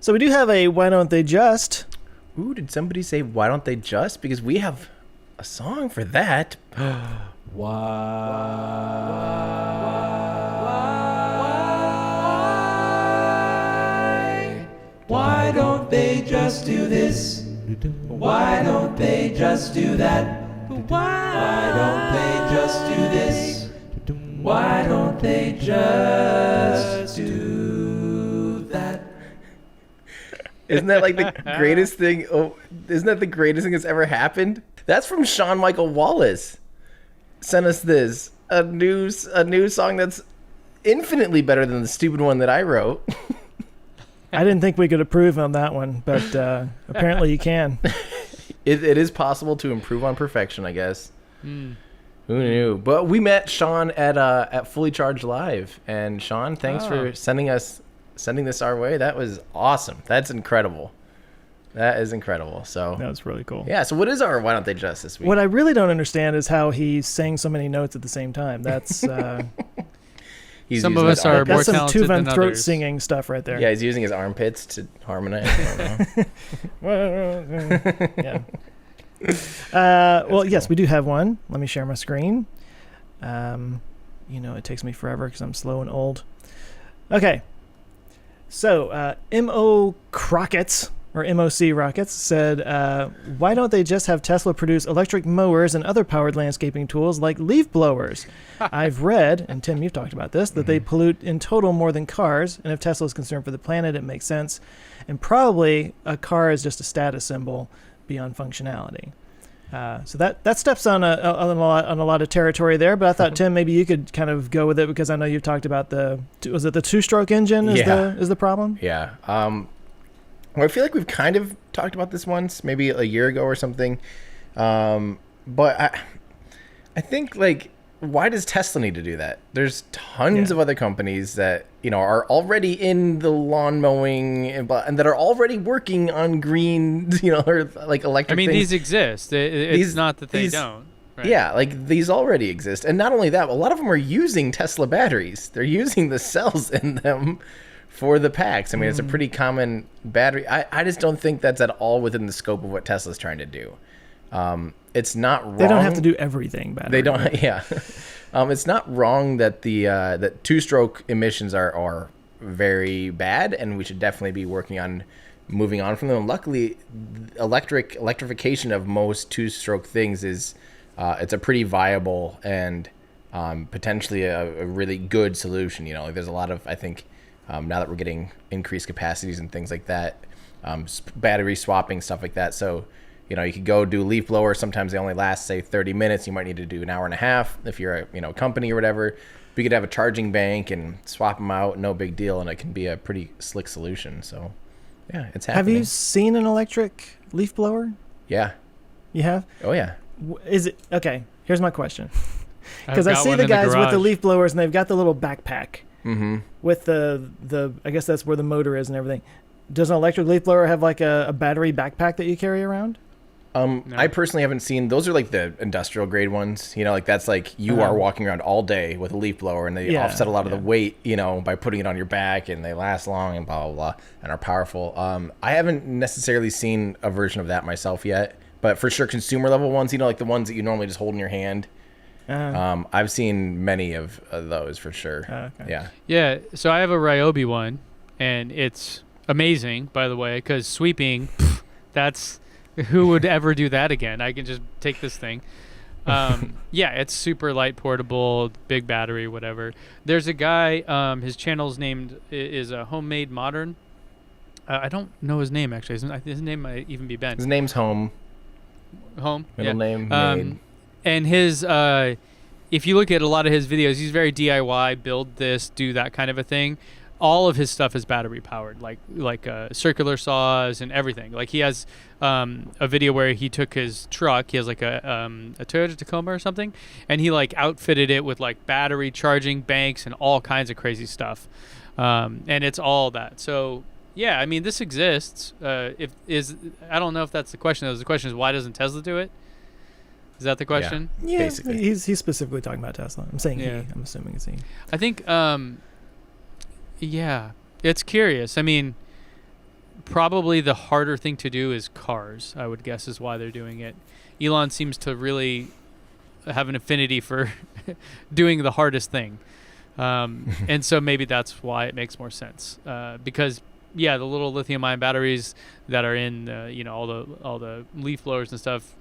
So we do have a Why Don't They Just? Ooh, did somebody say why don't they just? Because we have a song for that. Why don't they just do this? Why don't they just do that? Why don't they just do this? Why don't they just do that? Isn't that like the greatest thing? Oh, isn't that the greatest thing that's ever happened? That's from Shawn Michael Wallace. Sent us this a new song that's infinitely better than the stupid one that I wrote. I didn't think we could approve on that one, but apparently you can. It is possible to improve on perfection, I guess. Who knew? But we met Sean at Fully Charged Live, and Sean, thanks for sending this our way. That was awesome. That's incredible. That is incredible. So That was really cool. yeah. So what is our Why Don't They Just this week? What I really don't understand is how he sang so many notes at the same time. That's He's Some using of his us are armpits. more that's some talented Tuvan than throat others. singing stuff right there. Yeah, he's using his armpits to harmonize. I don't know. Yeah. Well, yes, we do have one. Let me share my screen. It takes me forever because I'm slow and old. Okay. So, M.O. Crockett's, or M.O.C. Rockets, said, why don't they just have Tesla produce electric mowers and other powered landscaping tools like leaf blowers? I've read, and Tim, you've talked about this, that they pollute in total more than cars, and if Tesla is concerned for the planet, it makes sense. And probably a car is just a status symbol beyond functionality. So that steps on a lot of territory there, but I thought, Tim, maybe you could kind of go with it because I know you've talked about was it the two-stroke engine is the problem? Yeah. Well, I feel like we've kind of talked about this once, maybe a year ago or something. But I think, like, why does Tesla need to do that? There's tons of other companies that, are already in the lawn mowing and that are already working on green, or like electric things. These exist. It's not that they don't. Right? Yeah, like these already exist. And not only that, a lot of them are using Tesla batteries. They're using the cells in them for the packs. It's a pretty common battery. I just don't think that's at all within the scope of what Tesla's trying to do. It's not wrong. They don't have to do everything battery. They don't, yeah. It's not wrong that that two-stroke emissions are very bad, and we should definitely be working on moving on from them. And luckily, electrification of most two-stroke things is it's a pretty viable and potentially a really good solution. There's a lot of, I think, now that we're getting increased capacities and things like that, battery swapping, stuff like that. So, you could go do leaf blowers. Sometimes they only last, say, 30 minutes. You might need to do an hour and a half if you're a company or whatever. We could have a charging bank and swap them out, no big deal, and it can be a pretty slick solution. So, yeah, it's happening. Have you seen an electric leaf blower? Yeah. You have? Oh, yeah. Is it okay? Here's my question. Because I I've got see one the in guys with the garage. leaf blowers, and they've got the little backpack Mm-hmm. with the I guess that's where the motor is and everything. Does an electric leaf blower have like a battery backpack that you carry around? No. I personally haven't seen those. Are like the industrial grade ones, like that's like you are walking around all day with a leaf blower, and they offset a lot of the weight, by putting it on your back, and they last long and blah blah blah and are powerful. I haven't necessarily seen a version of that myself yet, but for sure consumer level ones, like the ones that you normally just hold in your hand. I've seen many of those for sure. Okay. Yeah. Yeah, so I have a Ryobi one, and it's amazing, by the way, because sweeping, that's... Who would ever do that again? I can just take this thing. Yeah, it's super light, portable, big battery, whatever. There's a guy, his channel's named is a Homemade Modern. I don't know his name, actually. His name might even be Ben. His name's Home. Home? Middle yeah. name. Made. And his, if you look at a lot of his videos, he's very DIY, build this, do that kind of a thing. All of his stuff is battery powered, like circular saws and everything. Like he has a video where he took his truck. He has like a Toyota Tacoma or something, and he like outfitted it with like battery charging banks and all kinds of crazy stuff. And it's all that. So yeah, this exists. I don't know if that's the question. The question is, why doesn't Tesla do it? Is that the question? Yeah, Basically. he's specifically talking about Tesla. I'm saying Yeah. he. I'm assuming it's he. I think, yeah, it's curious. probably the harder thing to do is cars, I would guess, is why they're doing it. Elon seems to really have an affinity for doing the hardest thing. And so maybe that's why it makes more sense. Because, yeah, the little lithium-ion batteries that are in, all the leaf blowers and stuff,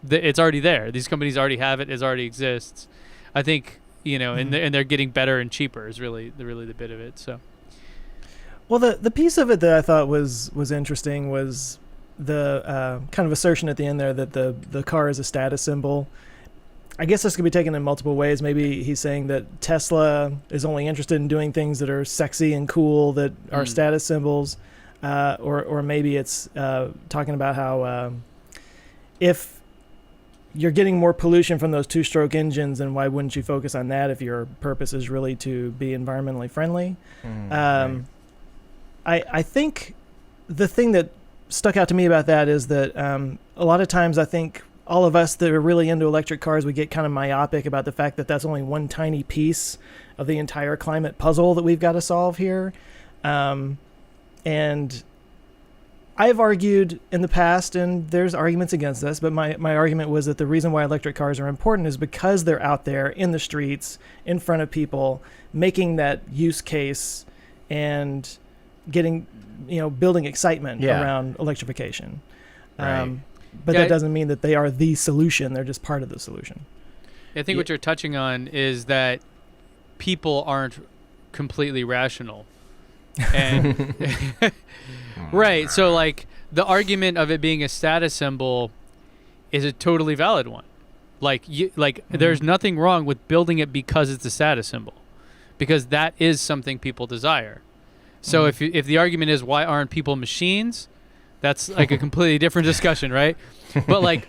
it's already there. These companies already have it. It already exists. I think, and they're getting better and cheaper is really the bit of it. So. Well, the piece of it that I thought was interesting was the kind of assertion at the end there that the car is a status symbol. I guess this could be taken in multiple ways. Maybe he's saying that Tesla is only interested in doing things that are sexy and cool, that are status symbols, or maybe it's talking about how if you're getting more pollution from those two-stroke engines, and why wouldn't you focus on that if your purpose is really to be environmentally friendly? Right. I think the thing that stuck out to me about that is that a lot of times I think all of us that are really into electric cars, we get kind of myopic about the fact that that's only one tiny piece of the entire climate puzzle that we've got to solve here. And I've argued in the past, and there's arguments against this, but my argument was that the reason why electric cars are important is because they're out there in the streets, in front of people, making that use case and getting, building excitement around electrification. Right. But that doesn't mean that they are the solution. They're just part of the solution. I think what you're touching on is that people aren't completely rational. And right. So like the argument of it being a status symbol is a totally valid one. There's nothing wrong with building it because it's a status symbol, because that is something people desire. So if the argument is why aren't people machines, that's like a completely different discussion, right? But like,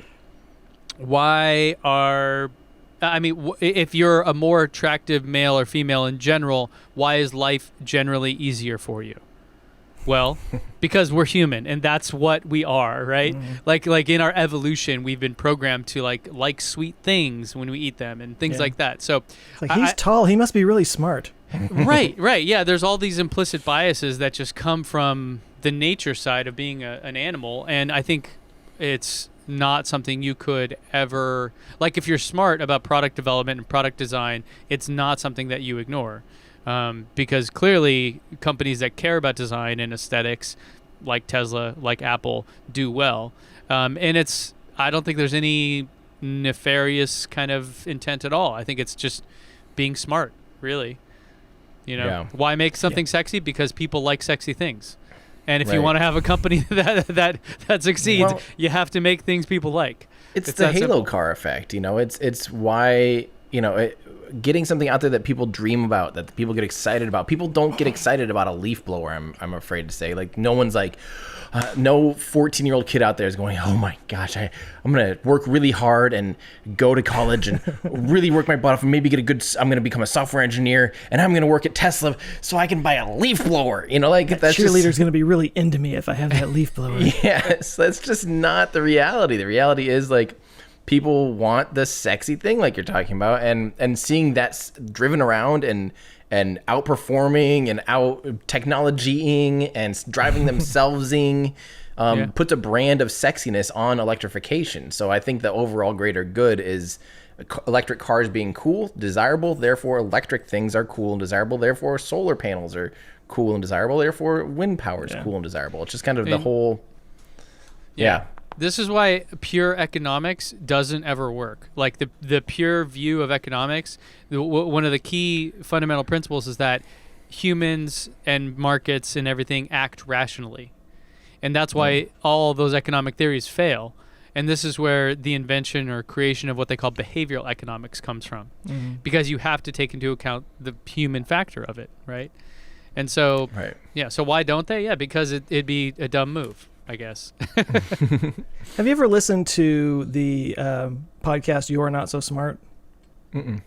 if you're a more attractive male or female in general, why is life generally easier for you? Well, because we're human, and that's what we are, right? Like in our evolution, we've been programmed to like sweet things when we eat them and things like that. So it's he's tall, he must be really smart. Right. Yeah, there's all these implicit biases that just come from the nature side of being an animal, and I think it's not something you could ever, like, if you're smart about product development and product design, it's not something that you ignore, because clearly companies that care about design and aesthetics, like Tesla, like Apple, do well, and I don't think there's any nefarious kind of intent at all. I think it's just being smart, really. Why make something sexy? Because people like sexy things. And if you want to have a company that succeeds, you have to make things people like. It's the Halo car effect, It's why, getting something out there that people dream about, that people get excited about. People don't get excited about a leaf blower, I'm afraid to say. Like, no one's like, no 14-year-old kid out there is going, oh my gosh, I'm going to work really hard and go to college and really work my butt off and maybe I'm going to become a software engineer, and I'm going to work at Tesla so I can buy a leaf blower. That's cheerleader's going to be really into me if I have that leaf blower. Yes, that's just not the reality. The reality is, like, people want the sexy thing like you're talking about, and seeing that driven around and outperforming and out technologying and driving themselves-ing puts a brand of sexiness on electrification. So I think the overall greater good is electric cars being cool, desirable, therefore electric things are cool and desirable, therefore solar panels are cool and desirable, therefore wind power is cool and desirable. It's just kind of the whole... Yeah. This is why pure economics doesn't ever work. Like the pure view of economics, one of the key fundamental principles is that humans and markets and everything act rationally. And that's why all those economic theories fail. And this is where the invention or creation of what they call behavioral economics comes from. Because you have to take into account the human factor of it, right? And so, so why don't they? Yeah, because it'd be a dumb move, I guess. Have you ever listened to the podcast You Are Not So Smart? Mm-mm.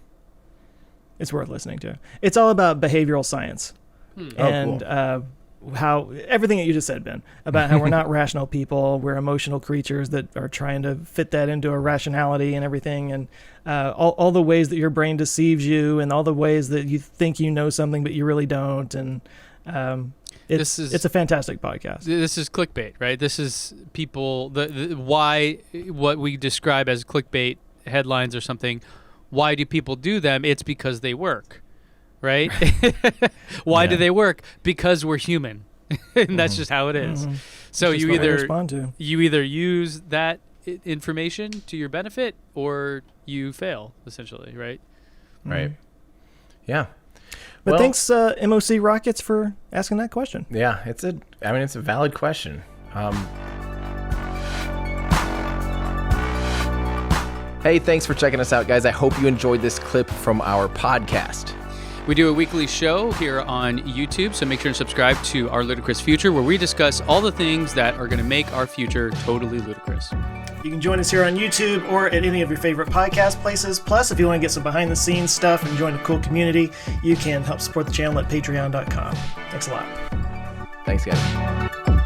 It's worth listening to. It's all about behavioral science. And how everything that you just said, Ben, about how we're not rational people, we're emotional creatures that are trying to fit that into a rationality and everything, and all the ways that your brain deceives you, and all the ways that you think you know something but you really don't. And It's a fantastic podcast. This is clickbait, right? This is people why what we describe as clickbait headlines or something. Why do people do them? It's because they work, right? Why do they work? Because we're human, and that's just how it is. Mm-hmm. So Just you what we either respond to. use that information to your benefit or you fail, essentially, right? Right. Yeah. But Well, thanks, MOC Rockets, for asking that question. Yeah, it's a valid question. Hey, thanks for checking us out, guys. I hope you enjoyed this clip from our podcast. We do a weekly show here on YouTube, so make sure to subscribe to Our Ludicrous Future, where we discuss all the things that are going to make our future totally ludicrous. You can join us here on YouTube or at any of your favorite podcast places. Plus, if you want to get some behind-the-scenes stuff and join a cool community, you can help support the channel at patreon.com. Thanks a lot. Thanks, guys.